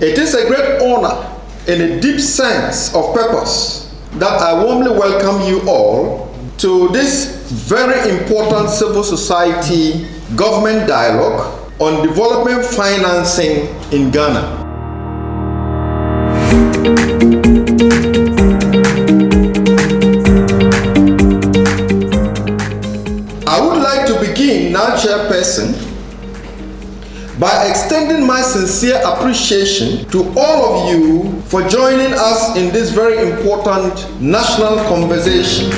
It is a great honor and a deep sense of purpose that I warmly welcome you all to this very important civil society government dialogue on development financing in Ghana. I would like to begin now, Chairperson, by extending my sincere appreciation to all of you for joining us in this very important national conversation.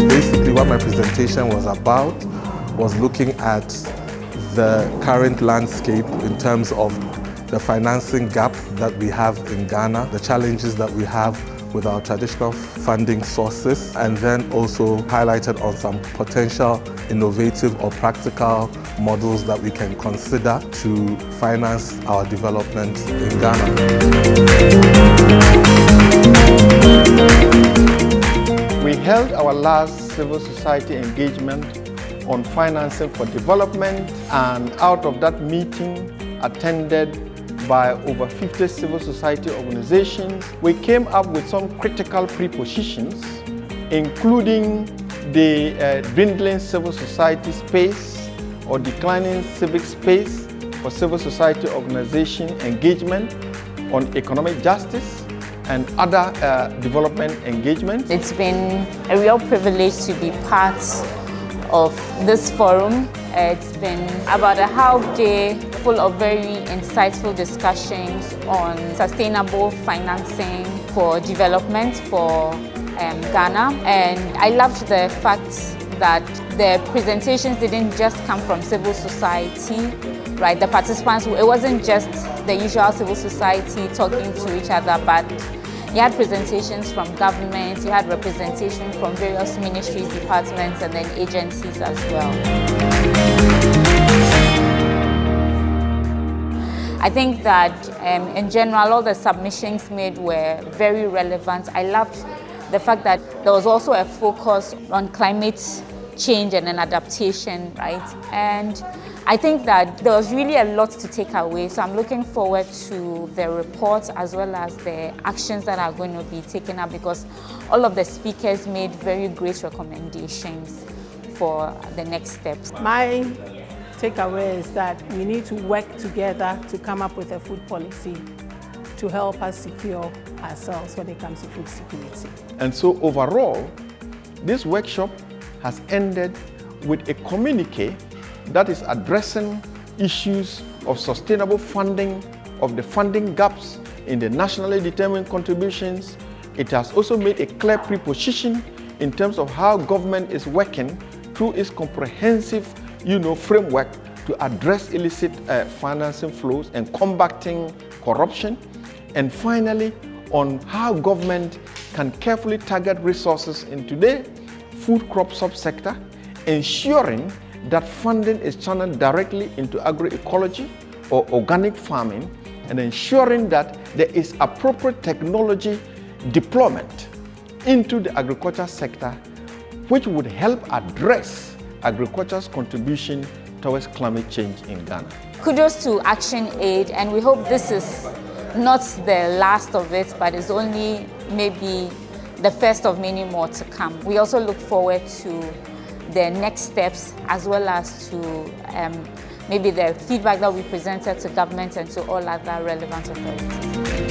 Basically, what my presentation was about was looking at the current landscape in terms of the financing gap that we have in Ghana, the challenges that we have with our traditional funding sources, and then also highlighted on some potential innovative or practical models that we can consider to finance our development in Ghana. We held our last civil society engagement on financing for development, and out of that meeting, attended by over 50 civil society organizations, we came up with some critical prepositions, including the dwindling civil society space or declining civic space for civil society organization engagement on economic justice and other development engagements. It's been a real privilege to be part of this forum. It's been about a half day full of very insightful discussions on sustainable financing for development for Ghana. And I loved the fact that the presentations didn't just come from civil society, right? The participants, it wasn't just the usual civil society talking to each other, but you had presentations from government, you had representation from various ministries, departments, and then agencies as well. I think that in general, all the submissions made were very relevant. I loved the fact that there was also a focus on climate change and an adaptation, right? And I think that there was really a lot to take away. So I'm looking forward to the report as well as the actions that are going to be taken up, because all of the speakers made very great recommendations for the next steps. My takeaway is that we need to work together to come up with a food policy to help us secure ourselves when it comes to food security. And so overall, this workshop has ended with a communique that is addressing issues of sustainable funding, of the funding gaps in the nationally determined contributions. It has also made a clear preposition in terms of how government is working through its comprehensive framework to address illicit financing flows and combating corruption. And finally, on how government can carefully target resources in today's food crop subsector, ensuring that funding is channeled directly into agroecology or organic farming, and ensuring that there is appropriate technology deployment into the agriculture sector, which would help address agriculture's contribution towards climate change in Ghana. Kudos to ActionAid, and we hope this is not the last of it, but it's only maybe the first of many more to come. We also look forward to the next steps, as well as to maybe the feedback that we presented to government and to all other relevant authorities.